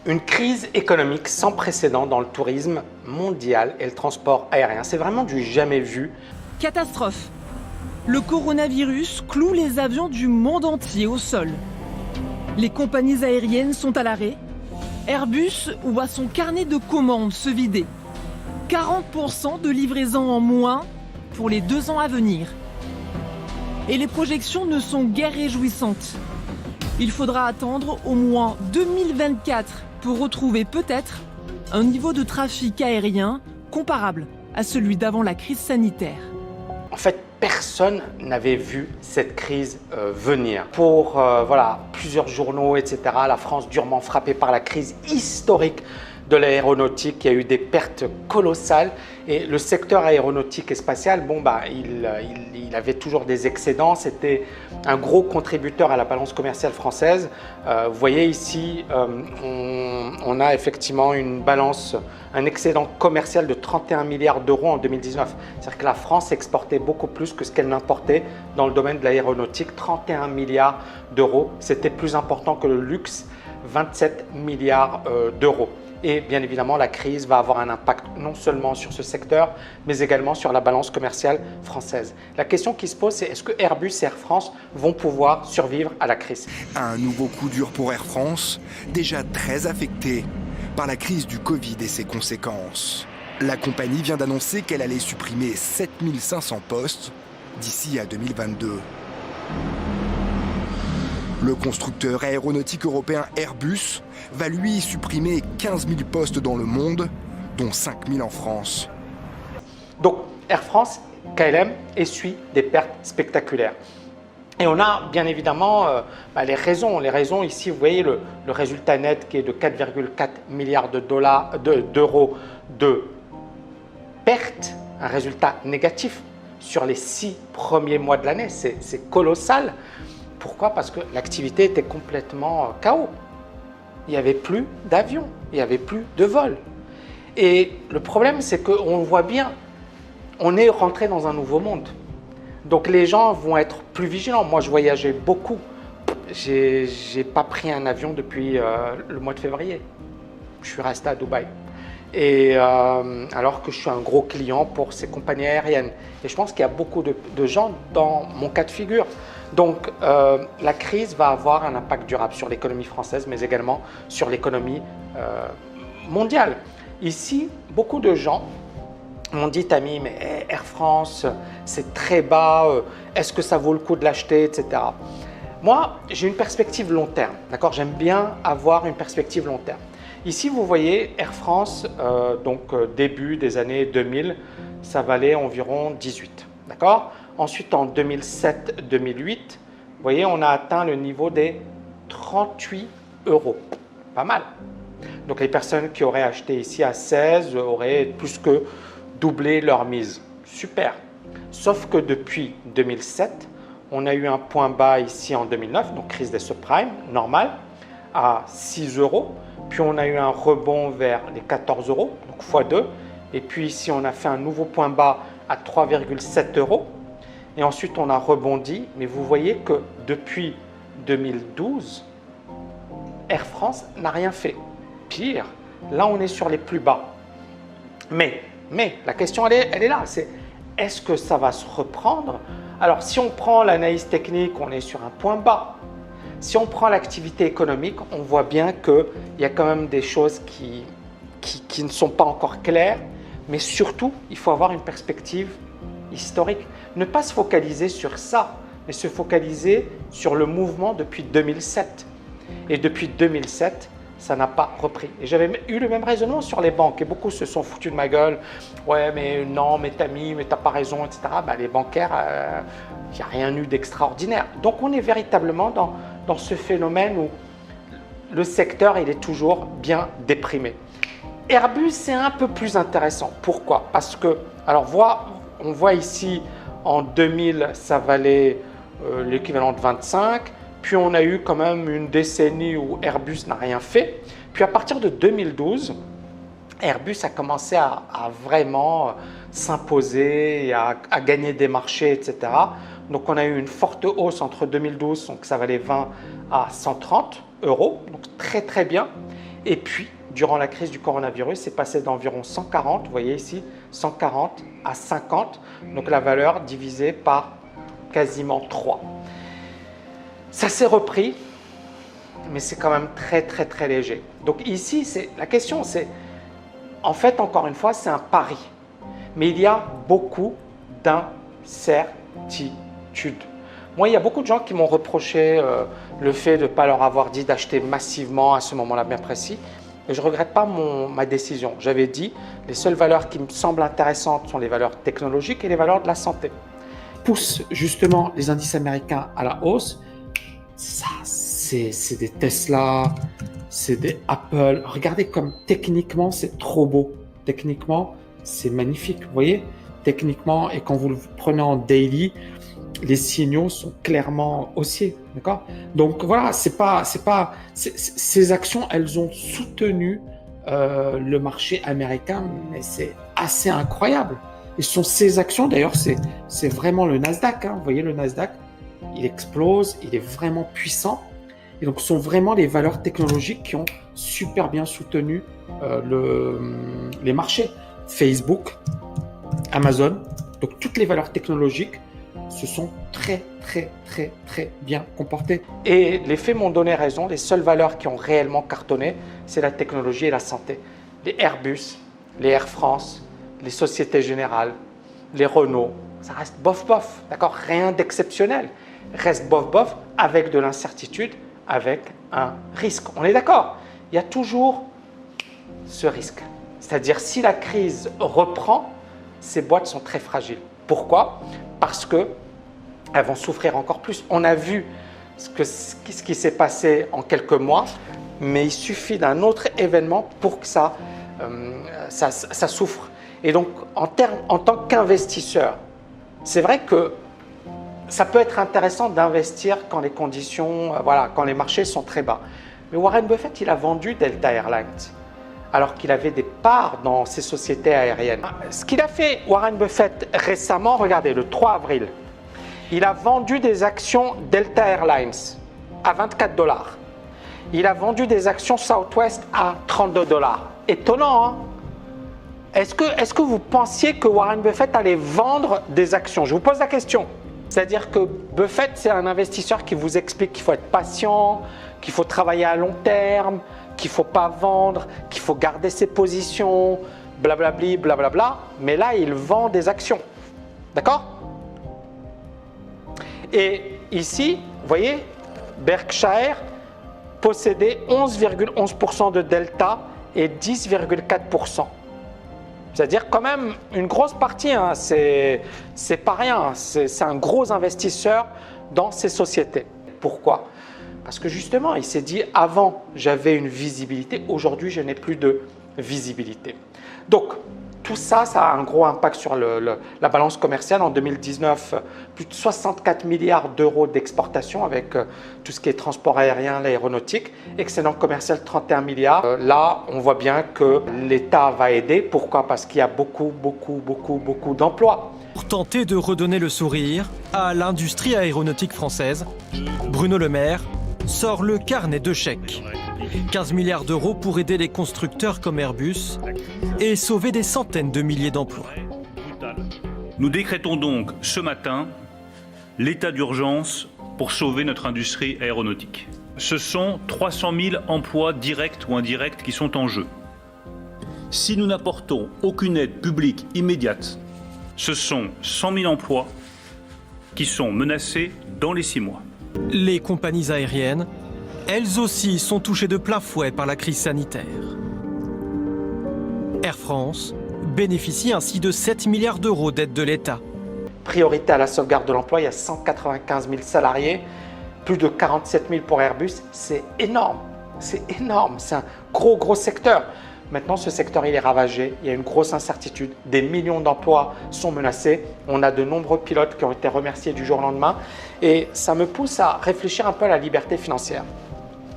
Une crise économique sans précédent dans le tourisme mondial et le transport aérien. C'est vraiment du jamais vu. Catastrophe. Le coronavirus cloue les avions du monde entier au sol. Les compagnies aériennes sont à l'arrêt. Airbus voit son carnet de commandes se vider. 40% de livraisons en moins pour les 2 ans à venir. Et les projections ne sont guère réjouissantes. Il faudra attendre au moins 2024 pour retrouver peut-être un niveau de trafic aérien comparable à celui d'avant la crise sanitaire. En fait, personne n'avait vu cette crise venir. Pour plusieurs journaux, etc., la France durement frappée par la crise historique de l'aéronautique, il y a eu des pertes colossales et le secteur aéronautique et spatial, il avait toujours des excédents, c'était un gros contributeur à la balance commerciale française. Vous voyez ici, on a effectivement une balance, un excédent commercial de 31 milliards d'euros en 2019. C'est-à-dire que la France exportait beaucoup plus que ce qu'elle n'importait dans le domaine de l'aéronautique. 31 milliards d'euros, c'était plus important que le luxe, 27 milliards d'euros. Et bien évidemment, la crise va avoir un impact non seulement sur ce secteur, mais également sur la balance commerciale française. La question qui se pose, c'est est-ce que Airbus et Air France vont pouvoir survivre à la crise? Un nouveau coup dur pour Air France, déjà très affecté par la crise du Covid et ses conséquences. La compagnie vient d'annoncer qu'elle allait supprimer 7500 postes d'ici à 2022. Le constructeur aéronautique européen Airbus va lui supprimer 15 000 postes dans le monde, dont 5 000 en France. Donc Air France, KLM, essuie des pertes spectaculaires. Et on a bien évidemment les raisons. Les raisons ici, vous voyez le résultat net qui est de 4,4 milliards d'euros de pertes, un résultat négatif sur les 6 premiers mois de l'année. C'est colossal. Pourquoi? Parce que l'activité était complètement KO. Il n'y avait plus d'avions, il n'y avait plus de vols. Et le problème, c'est qu'on voit bien, on est rentré dans un nouveau monde. Donc les gens vont être plus vigilants. Moi, je voyageais beaucoup. J'ai pas pris un avion depuis le mois de février. Je suis resté à Dubaï. Et alors que je suis un gros client pour ces compagnies aériennes. Et je pense qu'il y a beaucoup de gens dans mon cas de figure. Donc la crise va avoir un impact durable sur l'économie française, mais également sur l'économie mondiale. Ici, beaucoup de gens m'ont dit, Tammy, mais Air France, c'est très bas, est-ce que ça vaut le coup de l'acheter, etc. Moi, j'ai une perspective long terme, d'accord? J'aime bien avoir une perspective long terme. Ici, vous voyez, Air France, début des années 2000, ça valait environ 18, d'accord? Ensuite, en 2007-2008, vous voyez, on a atteint le niveau des 38 euros. Pas mal. Donc, les personnes qui auraient acheté ici à 16 auraient plus que doublé leur mise. Super. Sauf que depuis 2007, on a eu un point bas ici en 2009, donc crise des subprimes, normal, à 6 euros. Puis, on a eu un rebond vers les 14 euros, donc x2. Et puis, ici, on a fait un nouveau point bas à 3,7 euros. Et ensuite, on a rebondi. Mais vous voyez que depuis 2012, Air France n'a rien fait. Pire, là, on est sur les plus bas. Mais la question, elle est là. C'est est-ce que ça va se reprendre? Alors, si on prend l'analyse technique, on est sur un point bas. Si on prend l'activité économique, on voit bien qu'il y a quand même des choses qui ne sont pas encore claires. Mais surtout, il faut avoir une perspective historique. Ne pas se focaliser sur ça, mais se focaliser sur le mouvement depuis 2007. Et depuis 2007, ça n'a pas repris. Et j'avais eu le même raisonnement sur les banques et beaucoup se sont foutus de ma gueule. Ouais, mais non, mais Tammy, mais t'as pas raison, etc. Les bancaires, il n'y a rien eu d'extraordinaire. Donc on est véritablement dans ce phénomène où le secteur il est toujours bien déprimé. Airbus, c'est un peu plus intéressant. Pourquoi? Parce que, on voit ici, en 2000, ça valait l'équivalent de 25. Puis on a eu quand même une décennie où Airbus n'a rien fait. Puis à partir de 2012, Airbus a commencé à vraiment s'imposer, à gagner des marchés, etc. Donc on a eu une forte hausse entre 2012, donc ça valait 20 à 130 euros, donc très très bien. Et puis, durant la crise du coronavirus, c'est passé d'environ 140, vous voyez ici, 140 à 50, donc la valeur divisée par quasiment 3. Ça s'est repris, mais c'est quand même très léger. Donc ici, la question, c'est, en fait, encore une fois, c'est un pari. Mais il y a beaucoup d'incertitudes. Moi, il y a beaucoup de gens qui m'ont reproché le fait de ne pas leur avoir dit d'acheter massivement à ce moment-là bien précis. Et je ne regrette pas ma décision. J'avais dit, les seules valeurs qui me semblent intéressantes sont les valeurs technologiques et les valeurs de la santé. Pousse justement les indices américains à la hausse. Ça, c'est des Tesla, c'est des Apple. Regardez comme techniquement, c'est trop beau. Techniquement, c'est magnifique, vous voyez. Techniquement, et quand vous le prenez en daily, les signaux sont clairement haussiers, d'accord? Donc voilà, ces actions, elles ont soutenu le marché américain, mais c'est assez incroyable. Et ce sont ces actions, d'ailleurs, c'est vraiment le Nasdaq, hein. Vous voyez le Nasdaq, il explose, il est vraiment puissant. Et donc, ce sont vraiment les valeurs technologiques qui ont super bien soutenu les marchés. Facebook, Amazon, donc toutes les valeurs technologiques se sont très bien comportées. Et les faits m'ont donné raison, les seules valeurs qui ont réellement cartonné, c'est la technologie et la santé. Les Airbus, les Air France, les Sociétés Générales, les Renault, ça reste bof, d'accord? Rien d'exceptionnel. Reste bof, avec de l'incertitude, avec un risque. On est d'accord? Il y a toujours ce risque. C'est-à-dire, si la crise reprend, ces boîtes sont très fragiles. Pourquoi? Parce qu'elles vont souffrir encore plus. On a vu ce qui s'est passé en quelques mois, mais il suffit d'un autre événement pour que ça souffre. Et donc, en tant qu'investisseur, c'est vrai que ça peut être intéressant d'investir quand les conditions, quand les marchés sont très bas. Mais Warren Buffett, il a vendu Delta Airlines, alors qu'il avait des parts dans ces sociétés aériennes. Ce qu'il a fait, Warren Buffett, récemment, regardez, le 3 avril, il a vendu des actions Delta Airlines à 24 $. Il a vendu des actions Southwest à 32 $. Étonnant, hein? Est-ce que vous pensiez que Warren Buffett allait vendre des actions? Je vous pose la question. C'est-à-dire que Buffett, c'est un investisseur qui vous explique qu'il faut être patient, qu'il faut travailler à long terme, qu'il ne faut pas vendre, qu'il faut garder ses positions, blablabli, blablabla. Mais là, il vend des actions. D'accord? Et ici, vous voyez, Berkshire possédait 11,11% de Delta et 10,4%. C'est-à-dire quand même une grosse partie, hein, c'est pas rien, c'est un gros investisseur dans ces sociétés. Pourquoi? Parce que justement, il s'est dit, avant j'avais une visibilité, aujourd'hui je n'ai plus de visibilité. Donc tout ça, ça a un gros impact sur la balance commerciale. En 2019, plus de 64 milliards d'euros d'exportation avec tout ce qui est transport aérien, l'aéronautique. Excédent commercial 31 milliards. Là, on voit bien que l'État va aider. Pourquoi? Parce qu'il y a beaucoup d'emplois. Pour tenter de redonner le sourire à l'industrie aéronautique française, Bruno Le Maire sort le carnet de chèques. 15 milliards d'euros pour aider les constructeurs comme Airbus et sauver des centaines de milliers d'emplois. Nous décrétons donc ce matin l'état d'urgence pour sauver notre industrie aéronautique. Ce sont 300 000 emplois directs ou indirects qui sont en jeu. Si nous n'apportons aucune aide publique immédiate, ce sont 100 000 emplois qui sont menacés dans les 6 mois. Les compagnies aériennes, elles aussi, sont touchées de plein fouet par la crise sanitaire. Air France bénéficie ainsi de 7 milliards d'euros d'aide de l'État. Priorité à la sauvegarde de l'emploi, il y a 195 000 salariés, plus de 47 000 pour Airbus, c'est énorme, c'est un gros secteur. Maintenant, ce secteur, il est ravagé, il y a une grosse incertitude, des millions d'emplois sont menacés, on a de nombreux pilotes qui ont été remerciés du jour au lendemain et ça me pousse à réfléchir un peu à la liberté financière.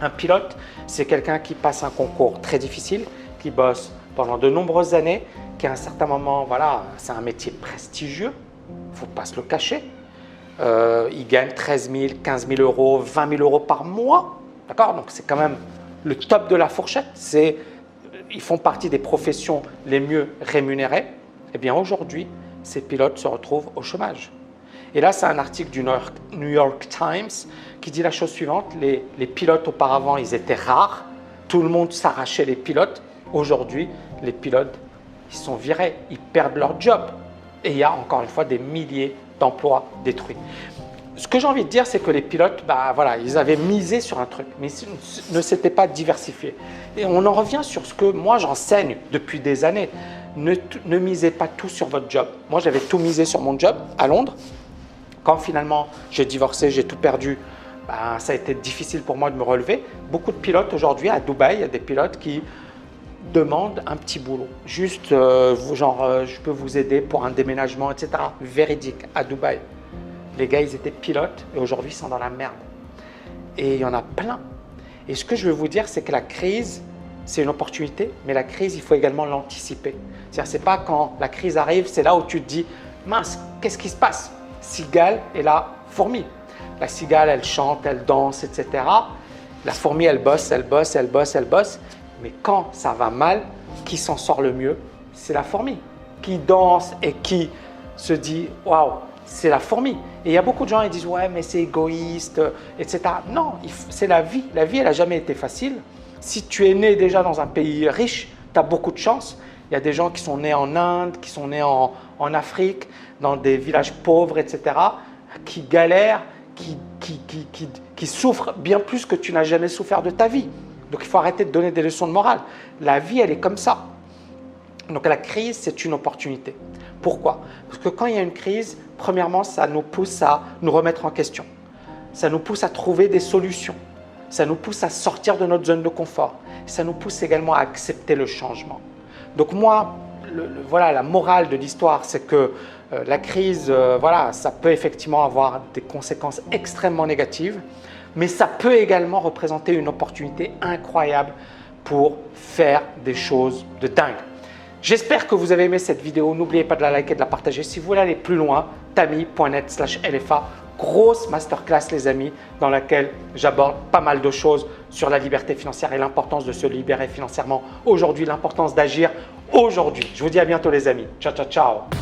Un pilote, c'est quelqu'un qui passe un concours très difficile, qui bosse pendant de nombreuses années, qui à un certain moment, voilà, c'est un métier prestigieux, il ne faut pas se le cacher. Il gagne 13 000, 15 000 euros, 20 000 euros par mois, d'accord? Donc c'est quand même le top de la fourchette, ils font partie des professions les mieux rémunérées, eh bien aujourd'hui, ces pilotes se retrouvent au chômage. Et là, c'est un article du New York Times qui dit la chose suivante, les pilotes auparavant, ils étaient rares, tout le monde s'arrachait les pilotes. Aujourd'hui, les pilotes, ils sont virés, ils perdent leur job. Et il y a encore une fois des milliers d'emplois détruits. Ce que j'ai envie de dire, c'est que les pilotes, voilà, ils avaient misé sur un truc, mais ils ne s'étaient pas diversifiés. Et on en revient sur ce que moi j'enseigne depuis des années. Ne misez pas tout sur votre job. Moi, j'avais tout misé sur mon job à Londres. Quand finalement j'ai divorcé, j'ai tout perdu, ça a été difficile pour moi de me relever. Beaucoup de pilotes aujourd'hui à Dubaï, il y a des pilotes qui demandent un petit boulot. Juste, je peux vous aider pour un déménagement, etc. Véridique, à Dubaï. Les gars, ils étaient pilotes et aujourd'hui, ils sont dans la merde. Et il y en a plein. Et ce que je veux vous dire, c'est que la crise, c'est une opportunité, mais la crise, il faut également l'anticiper. C'est-à-dire, c'est pas quand la crise arrive, c'est là où tu te dis, mince, qu'est-ce qui se passe? Cigale et la fourmi. La cigale, elle chante, elle danse, etc. La fourmi, elle bosse, elle bosse, elle bosse, elle bosse. Mais quand ça va mal, qui s'en sort le mieux? C'est la fourmi. Qui danse et qui se dit, waouh, c'est la fourmi. Et il y a beaucoup de gens qui disent, ouais, mais c'est égoïste, etc. Non, c'est la vie. La vie, elle n'a jamais été facile. Si tu es né déjà dans un pays riche, tu as beaucoup de chance. Il y a des gens qui sont nés en Inde, qui sont nés en Afrique, dans des villages pauvres, etc., qui galèrent, qui souffrent bien plus que tu n'as jamais souffert de ta vie. Donc, il faut arrêter de donner des leçons de morale. La vie, elle est comme ça. Donc, la crise, c'est une opportunité. Pourquoi? Parce que quand il y a une crise, premièrement, ça nous pousse à nous remettre en question. Ça nous pousse à trouver des solutions. Ça nous pousse à sortir de notre zone de confort. Ça nous pousse également à accepter le changement. Donc moi, voilà, la morale de l'histoire, c'est que la crise, voilà, ça peut effectivement avoir des conséquences extrêmement négatives, mais ça peut également représenter une opportunité incroyable pour faire des choses de dingue. J'espère que vous avez aimé cette vidéo. N'oubliez pas de la liker et de la partager. Si vous voulez aller plus loin, tami.net/LFA. Grosse masterclass, les amis, dans laquelle j'aborde pas mal de choses sur la liberté financière et l'importance de se libérer financièrement aujourd'hui, l'importance d'agir aujourd'hui. Je vous dis à bientôt, les amis. Ciao, ciao, ciao.